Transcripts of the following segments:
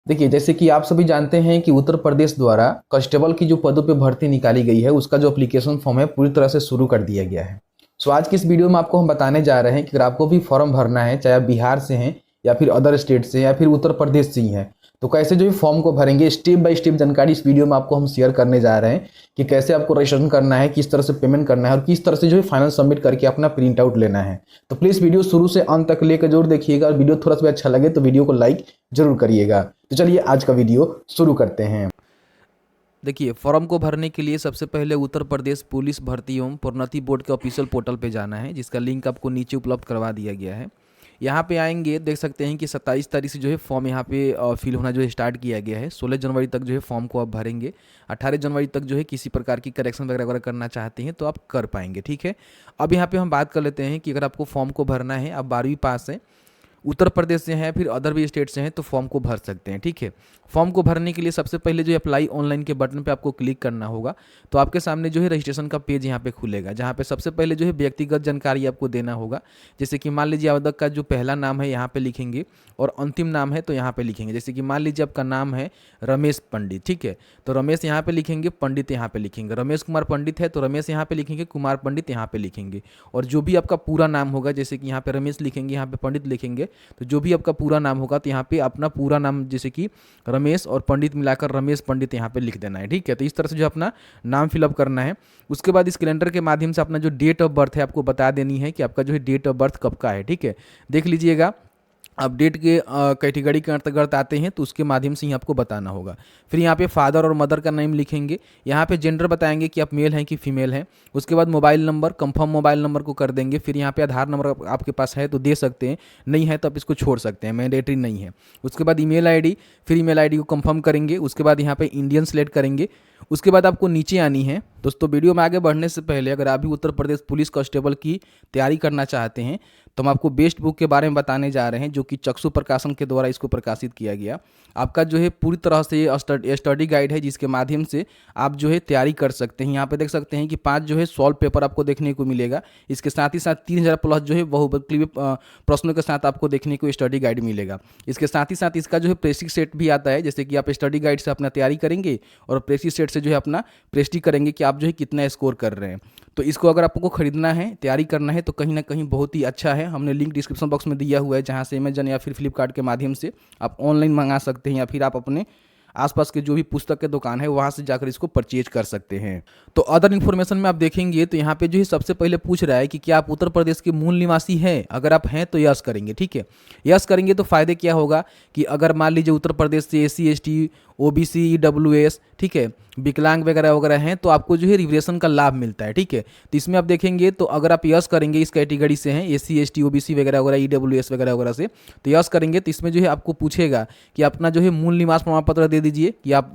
देखिए, जैसे कि आप सभी जानते हैं कि उत्तर प्रदेश द्वारा कांस्टेबल की जो पदों पे भर्ती निकाली गई है, उसका जो एप्लीकेशन फॉर्म है पूरी तरह से शुरू कर दिया गया है। सो आज की इस वीडियो में आपको हम बताने जा रहे हैं कि अगर आपको भी फॉर्म भरना है, चाहे आप बिहार से हैं या फिर अदर स्टेट से या फिर उत्तर प्रदेश से ही हैं, तो कैसे जो है फॉर्म को भरेंगे, स्टेप बाय स्टेप जानकारी इस वीडियो में आपको हम शेयर करने जा रहे हैं कि कैसे आपको रजिस्ट्रेशन करना है, किस तरह से पेमेंट करना है और किस तरह से जो है फाइनल सबमिट करके अपना प्रिंट आउट लेना है। तो प्लीज़ वीडियो शुरू से अंत तक लेकर जरूर देखिएगा और वीडियो थोड़ा सा भी अच्छा लगे तो वीडियो को लाइक जरूर करिएगा। तो चलिए आज का वीडियो शुरू करते हैं। देखिए, फॉर्म को भरने के लिए सबसे पहले उत्तर प्रदेश पुलिस भर्ती एवं प्रोन्नति बोर्ड के ऑफिशियल पोर्टल पे जाना है, जिसका लिंक आपको नीचे उपलब्ध करवा दिया गया है। यहाँ पे आएंगे, देख सकते हैं कि 27 तारीख से जो है फॉर्म यहाँ पे फिल होना जो है स्टार्ट किया गया है। 16 जनवरी तक जो है फॉर्म को आप भरेंगे। 18 जनवरी तक जो है किसी प्रकार की करेक्शन वगैरह वगैरह करना चाहते हैं तो आप कर पाएंगे, ठीक है। अब यहाँ पे हम बात कर लेते हैं कि अगर आपको फॉर्म को भरना है, आप 12वीं पास हैं, उत्तर प्रदेश से हैं, फिर अदर भी स्टेट से हैं, तो फॉर्म को भर सकते हैं, ठीक है। फॉर्म को भरने के लिए सबसे पहले जो है अप्लाई ऑनलाइन के बटन पे आपको क्लिक करना होगा। तो आपके सामने जो है रजिस्ट्रेशन का पेज यहाँ पे खुलेगा, जहाँ पे सबसे पहले जो है व्यक्तिगत जानकारी आपको देना होगा। जैसे कि मान लीजिए आवेदक का जो पहला नाम है यहाँ पे लिखेंगे और अंतिम नाम है तो यहाँ पे लिखेंगे। जैसे कि मान लीजिए आपका नाम है रमेश पंडित, ठीक है, तो रमेश यहाँ पे लिखेंगे, पंडित यहाँ पे लिखेंगे। रमेश कुमार पंडित है तो रमेश यहाँ पे लिखेंगे, कुमार पंडित यहाँ पे लिखेंगे। और जो भी आपका पूरा नाम होगा, जैसे कि यहाँ पे रमेश लिखेंगे, यहाँ पे पंडित लिखेंगे, तो जो भी आपका पूरा नाम होगा तो यहाँ पे अपना पूरा नाम जैसे कि रमेश और पंडित मिलाकर रमेश पंडित यहाँ पे लिख देना है, ठीक है। तो इस तरह से जो अपना नाम फिलअप करना है। उसके बाद इस कैलेंडर के माध्यम से अपना जो डेट ऑफ बर्थ है आपको बता देनी है कि आपका जो है डेट ऑफ बर्थ कब का है, ठीक है। देख लीजिएगा, अपडेट के कैटेगरी के अंतर्गत आते हैं तो उसके माध्यम से ही आपको बताना होगा। फिर यहाँ पे फादर और मदर का नेम लिखेंगे। यहाँ पे जेंडर बताएंगे कि आप मेल हैं कि फीमेल हैं। उसके बाद mobile number, confirm mobile number को कर देंगे। फिर यहाँ पे आधार नंबर आपके पास है तो दे सकते हैं, नहीं है तो आप इसको छोड़ सकते हैं, मैंडेटरी नहीं है। उसके बाद ईमेल आईडी, फिर ईमेल आईडी को कंफर्म करेंगे। उसके बाद यहाँ पे इंडियन सेलेक्ट करेंगे। उसके बाद आपको नीचे आनी है। दोस्तों, वीडियो में आगे बढ़ने से पहले अगर आप भी उत्तर प्रदेश पुलिस कांस्टेबल की तैयारी करना चाहते हैं तो हम आपको बेस्ट बुक के बारे में बताने जा रहे हैं, जो कि चक्षु प्रकाशन के द्वारा इसको प्रकाशित किया गया। आपका जो है पूरी तरह से स्टडी गाइड है, जिसके माध्यम से आप जो है तैयारी कर सकते हैं। यहाँ पे देख सकते हैं कि 5 जो है सॉल्व पेपर आपको देखने को मिलेगा। इसके साथ ही साथ 3000 प्लस जो है बहुविकल्पीय प्रश्नों के साथ आपको देखने को स्टडी गाइड मिलेगा। इसके साथ ही साथ इसका जो है प्रेस्टिक सेट भी आता है, जैसे कि आप स्टडी गाइड से अपना तैयारी करेंगे और प्रेस्टिक सेट से जो है अपना प्रेस्टिक करेंगे कि आप जो है कितना स्कोर कर रहे हैं। तो इसको अगर आपको खरीदना है, तैयारी करना है, तो कहीं ना कहीं बहुत ही अच्छा है। हमने लिंक डिस्क्रिप्शन बॉक्स में दिया हुआ है, जहाँ से अमेजन या फिर फ्लिपकार्ट के माध्यम से आप ऑनलाइन मंगा सकते हैं या फिर आप अपने आसपास के जो भी पुस्तक के दुकान है वहाँ से जाकर इसको परचेज कर सकते हैं। तो अदर इन्फॉर्मेशन में आप देखेंगे तो यहाँ पे जो है सबसे पहले पूछ रहा है कि क्या आप उत्तर प्रदेश के मूल निवासी हैं। अगर आप हैं तो यस करेंगे, ठीक है। यस करेंगे तो फ़ायदे क्या होगा कि अगर मान लीजिए उत्तर प्रदेश से SC ST OBC EWS, ठीक है, विकलांग वगैरह वगैरह हैं तो आपको जो है रिजर्वेशन का लाभ मिलता है, ठीक है। तो इसमें आप देखेंगे तो अगर आप यस करेंगे, इस कैटेगरी से हैं, SC ST OBC वगैरह वगैरह EWS वगैरह वगैरह से, तो यस करेंगे तो इसमें जो है आपको पूछेगा कि अपना जो है मूल निवास प्रमाण पत्र दे दीजिए कि आप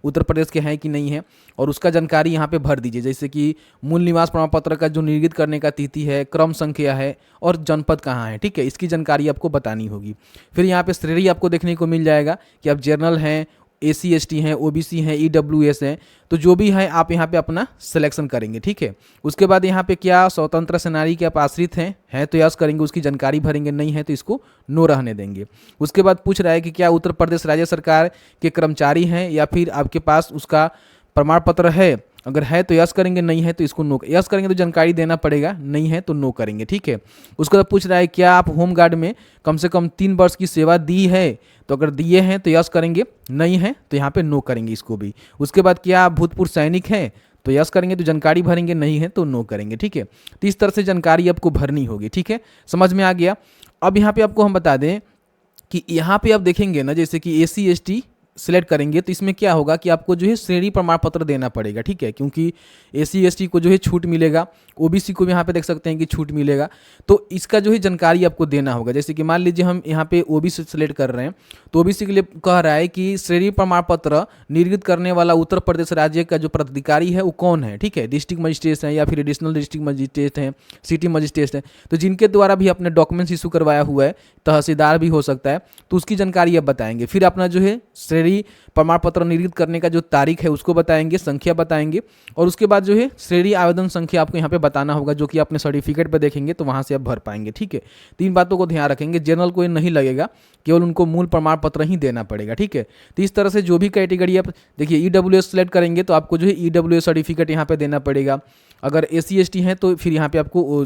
उत्तर प्रदेश के हैं कि नहीं है, और उसका जानकारी यहाँ पे भर दीजिए। जैसे कि मूल निवास प्रमाण पत्र का जो निर्गत करने का तिथि है, क्रम संख्या है और जनपद कहाँ है, ठीक है, इसकी जानकारी आपको बतानी होगी। फिर यहाँ पे श्रेणी आपको देखने को मिल जाएगा कि आप जनरल हैं, SC ST हैं, OBC हैं, EWS हैं, तो जो भी है आप यहाँ पे अपना सिलेक्शन करेंगे, ठीक है। उसके बाद यहाँ पे क्या स्वतंत्र सेनानी के आप आश्रित हैं तो यस करेंगे, उसकी जानकारी भरेंगे, नहीं है तो इसको नो रहने देंगे। उसके बाद पूछ रहा है कि क्या उत्तर प्रदेश राज्य सरकार के कर्मचारी हैं या फिर आपके पास उसका प्रमाण पत्र है। अगर है तो यस करेंगे, नहीं है तो इसको नो। यस करेंगे तो जानकारी देना पड़ेगा, नहीं है तो नो करेंगे, ठीक है। उसके बाद पूछ रहा है क्या आप होमगार्ड में कम से कम 3 वर्ष की सेवा दी है। तो अगर दिए हैं तो यस करेंगे, नहीं है तो यहाँ पे नो करेंगे इसको भी। उसके बाद क्या आप भूतपूर्व सैनिक हैं तो यस करेंगे तो जानकारी भरेंगे, नहीं है तो नो करेंगे, ठीक है। तो इस तरह से जानकारी आपको भरनी होगी, ठीक है। समझ में आ गया। अब यहाँ पे आपको हम बता दें कि यहाँ पे आप देखेंगे ना, जैसे कि SC ST सिलेक्ट करेंगे तो इसमें क्या होगा कि आपको जो है श्रेणी प्रमाण पत्र देना पड़ेगा, ठीक है, क्योंकि SC ST को जो है छूट मिलेगा, OBC को भी यहाँ पे देख सकते हैं कि छूट मिलेगा। तो इसका जो है जानकारी आपको देना होगा। जैसे कि मान लीजिए हम यहाँ पे OBC सेलेक्ट कर रहे हैं तो OBC के लिए कह रहा है कि श्रेणी प्रमाण पत्र निर्गत करने वाला उत्तर प्रदेश राज्य का जो पदाधिकारी है वो कौन है, ठीक है। डिस्ट्रिक्ट मजिस्ट्रेट है या फिर एडिशनल डिस्ट्रिक्ट मजिस्ट्रेट हैं, सिटी मजिस्ट्रेट हैं, तो जिनके द्वारा भी अपने डॉक्यूमेंट्स इशू करवाया हुआ है, तहसीलदार भी हो सकता है, तो उसकी जानकारी आप बताएंगे। फिर अपना जो है श्रेणी श्रेणी प्रमाण पत्र निर्गत करने का जो तारीख है उसको बताएंगे, संख्या बताएंगे, और उसके बाद जो है श्रेणी आवेदन संख्या आपको यहाँ पे बताना होगा, जो कि अपने सर्टिफिकेट पे देखेंगे तो वहाँ से आप भर पाएंगे। ठीक है, 3 बातों को ध्यान रखेंगे। जनरल को ये नहीं लगेगा, केवल उनको मूल प्रमाण पत्र ही देना पड़ेगा। ठीक है, तो इस तरह से जो भी कैटेगरी आप देखिए EWS सेलेक्ट करेंगे तो आपको जो है EWS सर्टिफिकेट यहाँ पे देना पड़ेगा। अगर SC ST हैं तो फिर यहाँ पे आपको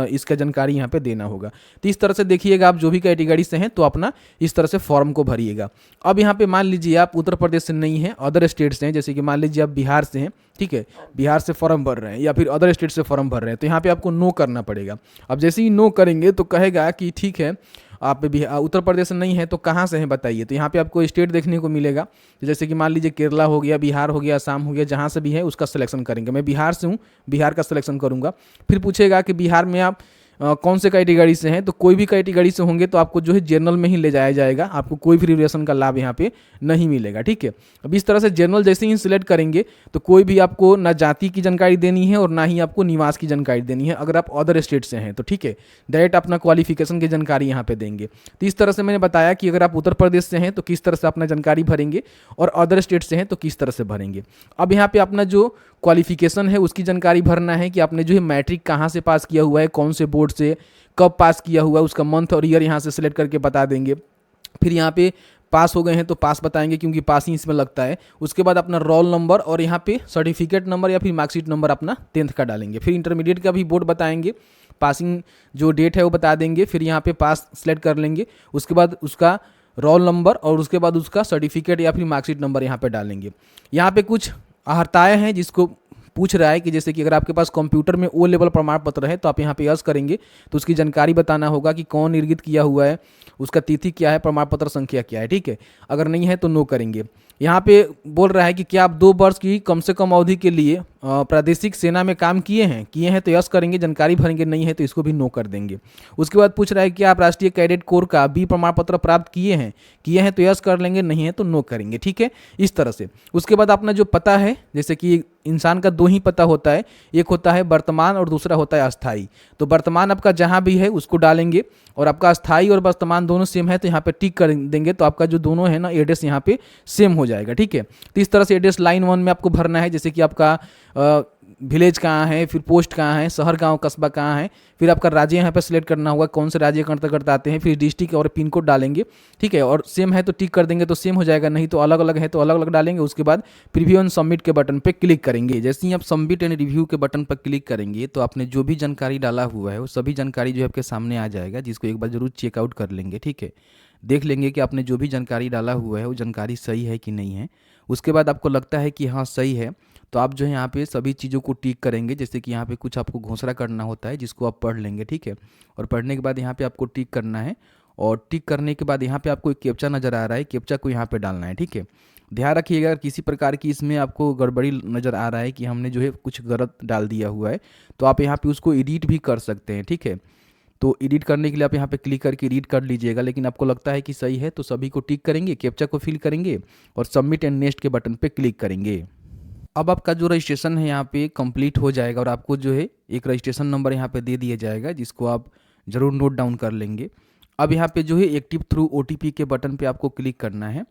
इसका जानकारी यहाँ पे देना होगा। तो इस तरह से देखिएगा, आप जो भी कैटेगरी से हैं तो अपना इस तरह से फॉर्म को भरिएगा। अब यहाँ पे मान लीजिए आप उत्तर प्रदेश से नहीं हैं, अदर स्टेट से हैं, जैसे कि मान लीजिए आप बिहार से हैं। ठीक है, बिहार से फॉर्म भर रहे हैं या फिर अदर स्टेट से फॉर्म भर रहे हैं, तो यहाँ पे आपको नो करना पड़ेगा। अब जैसे ही नो करेंगे तो कहेगा कि ठीक है आप उत्तर प्रदेश से नहीं है तो कहाँ से हैं बताइए। तो यहाँ पे आपको स्टेट देखने को मिलेगा, जैसे कि मान लीजिए केरला हो गया, बिहार हो गया, असम हो गया, जहाँ से भी है उसका सिलेक्शन करेंगे। मैं बिहार से हूँ, बिहार का सिलेक्शन करूँगा। फिर पूछेगा कि बिहार में आप कौन से कैटेगरी से हैं, तो कोई भी कैटेगरी से होंगे तो आपको जो है जनरल में ही ले जाया जाएगा, आपको कोई भी रिजर्वेशन का लाभ यहाँ पे नहीं मिलेगा। ठीक है, अब इस तरह से जनरल जैसे ही सिलेक्ट करेंगे तो कोई भी आपको ना जाति की जानकारी देनी है और ना ही आपको निवास की जानकारी देनी है, अगर आप अदर स्टेट से हैं तो। ठीक है, डायरेक्ट अपना क्वालिफिकेशन की जानकारी यहाँ पे देंगे। तो इस तरह से मैंने बताया कि अगर आप उत्तर प्रदेश से हैं तो किस तरह से अपना जानकारी भरेंगे, और अदर स्टेट से हैं तो किस तरह से भरेंगे। अब यहाँ पे अपना जो क्वालिफिकेशन है उसकी जानकारी भरना है कि आपने जो है मैट्रिक कहाँ से पास किया हुआ है, कौन से बोर्ड से, कब पास किया हुआ है, उसका मंथ और ईयर यहाँ से सिलेक्ट करके बता देंगे। फिर यहाँ पे पास हो गए हैं तो पास बताएंगे, क्योंकि पास ही इसमें लगता है। उसके बाद अपना रोल नंबर और यहाँ पे सर्टिफिकेट नंबर या फिर मार्कशीट नंबर अपना 10th का डालेंगे। फिर इंटरमीडिएट का भी बोर्ड बताएंगे, पासिंग जो डेट है वो बता देंगे। फिर यहाँ पे पास सेलेक्ट कर लेंगे, उसके बाद उसका रोल नंबर और उसके बाद उसका सर्टिफिकेट या फिर मार्कशीट नंबर यहाँ पे डालेंगे। यहाँ पे कुछ अहर्ताएँ हैं जिसको पूछ रहा है कि जैसे कि अगर आपके पास कंप्यूटर में O लेवल प्रमाण पत्र है तो आप यहाँ पे यस करेंगे, तो उसकी जानकारी बताना होगा कि कौन निर्गत किया हुआ है, उसका तिथि क्या है, प्रमाण पत्र संख्या क्या है। ठीक है, अगर नहीं है तो नो करेंगे। यहाँ पे बोल रहा है कि क्या आप 2 वर्ष की कम से कम अवधि के लिए प्रादेशिक सेना में काम किए हैं तो यस करेंगे, जानकारी भरेंगे, नहीं है तो इसको भी नो कर देंगे। उसके बाद पूछ रहा है कि आप राष्ट्रीय कैडेट कोर का B प्रमाण पत्र प्राप्त किए हैं तो यस कर लेंगे, नहीं है तो नो करेंगे। ठीक है, इस तरह से। उसके बाद अपना जो पता है, जैसे कि इंसान का 2 ही पता होता है, एक होता है वर्तमान और दूसरा होता है अस्थाई। तो वर्तमान आपका जहाँ भी है उसको डालेंगे, और आपका अस्थाई और वर्तमान दोनों सेम है तो यहाँ पे टिक कर देंगे, तो आपका जो दोनों है ना एड्रेस यहाँ पे सेम हो जाएगा। ठीक है, तो इस तरह से एड्रेस लाइन 1 में आपको भरना है, जैसे कि आपका विलेज कहाँ है, फिर पोस्ट कहाँ है, शहर गांव कस्बा कहाँ है, फिर आपका राज्य यहाँ पे सिलेक्ट करना होगा, कौन से राज्य के अंतर्गत आते हैं, फिर डिस्ट्रिक्ट और पिन कोड डालेंगे। ठीक है, और सेम है तो टिक कर देंगे तो सेम हो जाएगा, नहीं तो अलग अलग है तो अलग अलग डालेंगे। उसके बाद प्रीव्यू एंड सबमिट के बटन पे क्लिक करेंगे। जैसे ही आप सबमिट एंड रिव्यू के बटन पर क्लिक करेंगे तो आपने जो भी जानकारी डाला हुआ है वो सभी जानकारी जो है आपके सामने आ जाएगा, जिसको एक बार जरूर चेकआउट कर लेंगे। ठीक है, देख लेंगे कि आपने जो भी जानकारी डाला हुआ है वो जानकारी सही है कि नहीं है। उसके बाद आपको लगता है कि हाँ सही है तो आप जो है यहाँ पे सभी चीज़ों को टिक करेंगे। जैसे कि यहाँ पे कुछ आपको घोषणा करना होता है जिसको आप पढ़ लेंगे। ठीक है, और पढ़ने के बाद यहाँ पे आपको टिक करना है, और टिक करने के बाद यहाँ पे आपको एक कैप्चा नज़र आ रहा है, कैप्चा को यहाँ पे डालना है। ठीक है, ध्यान रखिएगा अगर किसी प्रकार की इसमें आपको गड़बड़ी नज़र आ रहा है कि हमने जो है कुछ गलत डाल दिया हुआ है, तो आप यहाँ पे उसको एडिट भी कर सकते हैं। ठीक है, तो एडिट करने के लिए आप यहाँ पे क्लिक करके एडिट कर लीजिएगा, लेकिन आपको लगता है कि सही है तो सभी को टिक करेंगे, कैप्चा को फिल करेंगे और सबमिट एंड नेक्स्ट के बटन पे क्लिक करेंगे। अब आपका जो रजिस्ट्रेशन है यहाँ पे कंप्लीट हो जाएगा, और आपको जो है एक रजिस्ट्रेशन नंबर यहाँ पे दे दिया जाएगा, जिसको आप ज़रूर नोट डाउन कर लेंगे। अब यहाँ पे जो है एक्टिव थ्रू OTP के बटन पे आपको क्लिक करना है।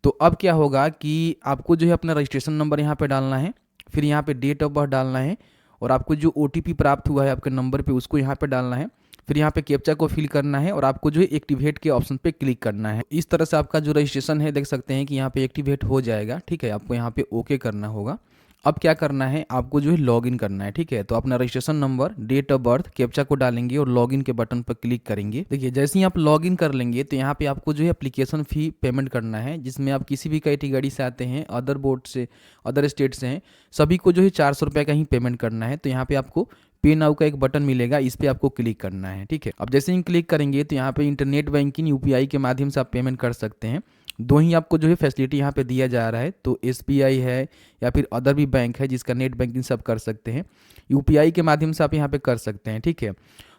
तो अब क्या होगा कि आपको जो है अपना रजिस्ट्रेशन नंबर यहाँ पे डालना है, फिर यहाँ पे डेट ऑफ बर्थ डालना है, और आपको जो OTP प्राप्त हुआ है आपके नंबर पे उसको यहाँ पे डालना है, फिर यहाँ पे कैप्चा को फिल करना है, और आपको जो है एक्टिवेट के ऑप्शन पे क्लिक करना है। इस तरह से आपका जो रजिस्ट्रेशन है देख सकते हैं कि यहाँ पे एक्टिवेट हो जाएगा। ठीक है, आपको यहाँ पे ओके करना होगा। अब क्या करना है, आपको जो है लॉगिन करना है। ठीक है, तो अपना registration number, date of birth, captcha को डालेंगे और लॉगिन के बटन पर क्लिक करेंगे। देखिए जैसे ही आप लॉगिन कर लेंगे तो यहाँ पे आपको जो है एप्लीकेशन फ़ी पेमेंट करना है, जिसमें आप किसी भी कैटेगरी से आते हैं, अदर बोर्ड से, अदर स्टेट से हैं, सभी को जो है 400 रुपये का ही पेमेंट करना है। तो यहाँ पे आपको पे नाउ का एक बटन मिलेगा, इस पर आपको क्लिक करना है। ठीक है, अब जैसे ही क्लिक करेंगे तो यहाँ पे इंटरनेट बैंकिंग UPI के माध्यम से आप पेमेंट कर सकते हैं। 2 ही आपको जो है फैसिलिटी यहाँ पे दिया जा रहा है, तो SBI है या फिर अदर भी बैंक है जिसका नेट बैंकिंग से आप कर सकते हैं, UPI के माध्यम से आप यहाँ पे कर सकते हैं। ठीक है,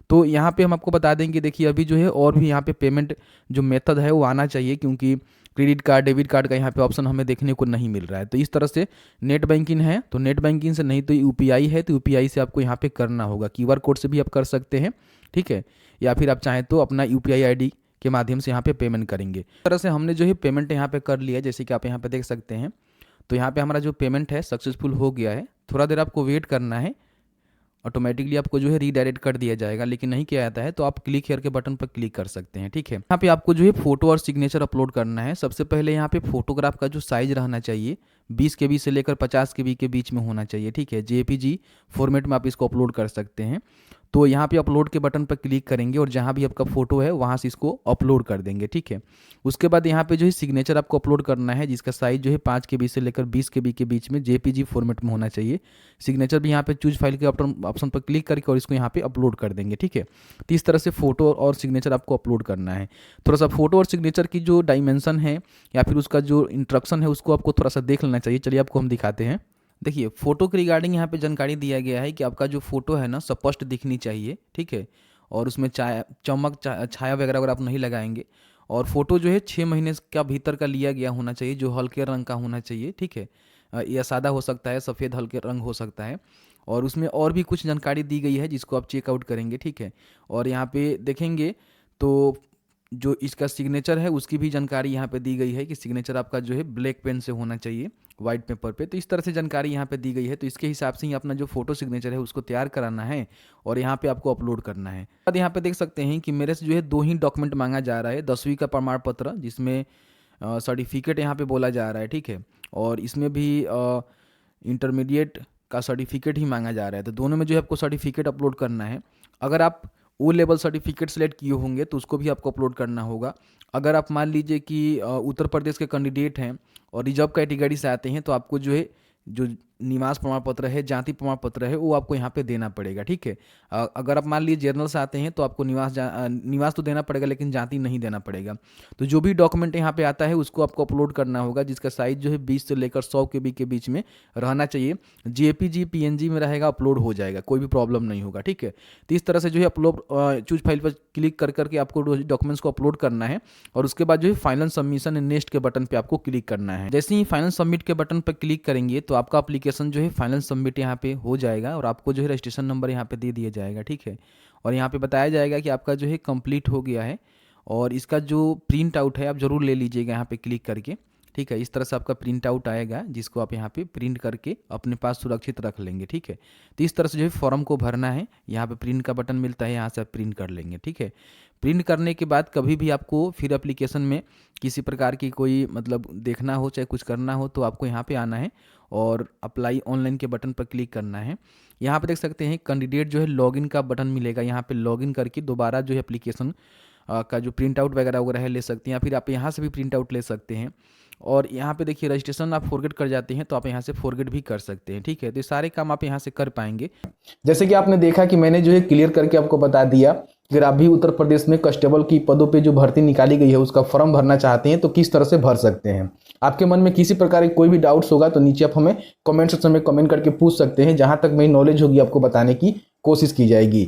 तो यहाँ पे हम आपको बता देंगे, देखिए अभी जो है और भी यहाँ पे पेमेंट जो मेथड है वो आना चाहिए, क्योंकि क्रेडिट कार्ड, डेबिट कार्ड का यहाँ पे ऑप्शन हमें देखने को नहीं मिल रहा है। तो इस तरह से नेट बैंकिंग है तो नेट बैंकिंग से, नहीं तो UPI है तो UPI से आपको यहाँ पे करना होगा। QR कोड से भी आप कर सकते हैं। ठीक है, या फिर आप चाहें तो अपना UPI ID के माध्यम से यहाँ पे पेमेंट करेंगे। इस तरह से हमने जो है पेमेंट यहाँ पे कर लिया है, जैसे कि आप यहाँ पे देख सकते हैं। तो यहाँ पे हमारा जो पेमेंट है सक्सेसफुल हो गया है। थोड़ा देर आपको वेट करना है, ऑटोमेटिकली आपको जो है रीडायरेक्ट कर दिया जाएगा। लेकिन नहीं किया जाता है तो आप क्लिक हियर के बटन पर क्लिक कर सकते हैं, ठीक है। यहाँ पे आपको जो है फोटो और सिग्नेचर अपलोड करना है। सबसे पहले यहाँ पे फोटोग्राफ का जो साइज रहना चाहिए 20 KB से लेकर 50 KB के बीच में होना चाहिए, ठीक है। JPG फॉर्मेट में आप इसको अपलोड कर सकते हैं। तो यहाँ पे अपलोड के बटन पर क्लिक करेंगे और जहाँ भी आपका फोटो है वहाँ से इसको अपलोड कर देंगे, ठीक है। उसके बाद यहाँ पे जो है सिग्नेचर आपको अपलोड करना है, जिसका साइज जो है 5 KB से लेकर 20 KB के बीच में JPG फॉर्मेट में होना चाहिए। सिग्नेचर भी यहाँ पे चूज फाइल के ऑप्शन पर क्लिक करके और इसको यहाँ पे अपलोड कर देंगे, ठीक है। तो इस तरह से फोटो और सिग्नेचर आपको अपलोड करना है। थोड़ा सा फोटो और सिग्नेचर की जो डायमेंशन है या फिर उसका जो इंस्ट्रक्शन है उसको आपको थोड़ा सा देख लेना चाहिए। चलिए आपको हम दिखाते हैं। देखिए फोटो के रिगार्डिंग यहाँ पे जानकारी दिया गया है कि आपका जो फोटो है ना स्पष्ट दिखनी चाहिए, ठीक है। और उसमें चमक छाया वगैरह अगर आप नहीं लगाएंगे। और फोटो जो है 6 महीने का भीतर का लिया गया होना चाहिए, जो हल्के रंग का होना चाहिए, ठीक है। या सादा हो सकता है, सफ़ेद हल्के रंग हो सकता है। और उसमें और भी कुछ जानकारी दी गई है जिसको आप चेकआउट करेंगे, ठीक है। और यहाँ पे देखेंगे तो जो इसका सिग्नेचर है उसकी भी जानकारी यहाँ पे दी गई है कि सिग्नेचर आपका जो है ब्लैक पेन से होना चाहिए, वाइट पेपर पे। तो इस तरह से जानकारी यहाँ पे दी गई है। तो इसके हिसाब से ही अपना जो फोटो सिग्नेचर है उसको तैयार कराना है और यहाँ पे आपको अपलोड करना है। बाद यहाँ पे देख सकते हैं कि मेरे से जो है 2 ही डॉक्यूमेंट मांगा जा रहा है। 10वीं का प्रमाण पत्र, जिसमें सर्टिफिकेट यहाँ पे बोला जा रहा है, ठीक है। और इसमें भी इंटरमीडिएट का सर्टिफिकेट ही मांगा जा रहा है। तो दोनों में जो है आपको सर्टिफिकेट अपलोड करना है। अगर आप O लेवल सर्टिफिकेट सेलेक्ट किए होंगे तो उसको भी आपको अपलोड करना होगा। अगर आप मान लीजिए कि उत्तर प्रदेश के कैंडिडेट हैं और रिजर्व कैटेगरी से आते हैं तो आपको जो है जो निवास प्रमाण पत्र है, जाति प्रमाण पत्र है, वो आपको यहाँ पे देना पड़ेगा, ठीक है। अगर आप मान लीजिए जनरल से आते हैं तो आपको निवास तो देना पड़ेगा लेकिन जाति नहीं देना पड़ेगा। तो जो भी डॉक्यूमेंट यहाँ पे आता है उसको आपको अपलोड करना होगा, जिसका साइज जो है 20 से लेकर 100 KB के बीच में रहना चाहिए। JPG PNG में रहेगा, अपलोड हो जाएगा, कोई भी प्रॉब्लम नहीं होगा, ठीक है। तो इस तरह से जो है अपलोड चूज फाइल पर क्लिक कर करके आपको डॉक्यूमेंट्स को अपलोड करना है। और उसके बाद जो है फाइनल सबमिशन नेक्स्ट के बटन पे आपको क्लिक करना है। जैसे ही फाइनल सबमिट के बटन पर क्लिक करेंगे तो आपका एप्लीकेशन जो है फाइनल सबमिट यहाँ पे हो जाएगा और आपको जो है रजिस्ट्रेशन नंबर यहाँ पे दे दिया जाएगा, ठीक है। और यहाँ पे बताया जाएगा कि आपका जो है कंप्लीट हो गया है। और इसका जो प्रिंट आउट है आप ज़रूर ले लीजिएगा यहाँ पे क्लिक करके, ठीक है। इस तरह से आपका प्रिंट आउट आएगा जिसको आप यहाँ पे प्रिंट करके अपने पास सुरक्षित रख लेंगे, ठीक है। तो इस तरह से जो है फॉर्म को भरना है। यहाँ पे प्रिंट का बटन मिलता है, यहाँ से आप प्रिंट कर लेंगे, ठीक है। प्रिंट करने के बाद कभी भी आपको फिर एप्लीकेशन में किसी प्रकार की कोई मतलब देखना हो चाहे कुछ करना हो तो आपको यहाँ पे आना है और अप्लाई ऑनलाइन के बटन पर क्लिक करना है। यहाँ पे देख सकते हैं कैंडिडेट जो है लॉगिन का बटन मिलेगा, यहाँ पे लॉगिन करके दोबारा जो है एप्लीकेशन का जो प्रिंट आउट वगैरह है ले सकते हैं, या फिर आप यहाँ से भी प्रिंट आउट ले सकते हैं। और यहाँ पे देखिए रजिस्ट्रेशन आप फॉरगेट कर जाते हैं तो आप यहाँ से फॉरगेट भी कर सकते हैं, ठीक है। तो ये सारे काम आप यहाँ से कर पाएंगे। जैसे कि आपने देखा कि मैंने जो है क्लियर करके आपको बता दिया, अगर आप भी उत्तर प्रदेश में कांस्टेबल की पदों पे जो भर्ती निकाली गई है उसका फॉर्म भरना चाहते हैं तो किस तरह से भर सकते हैं। आपके मन में किसी प्रकार की कोई भी डाउट्स होगा तो नीचे आप हमें कमेंट सेक्शन में कमेंट करके पूछ सकते हैं। जहां तक मेरी नॉलेज होगी आपको बताने की कोशिश की जाएगी।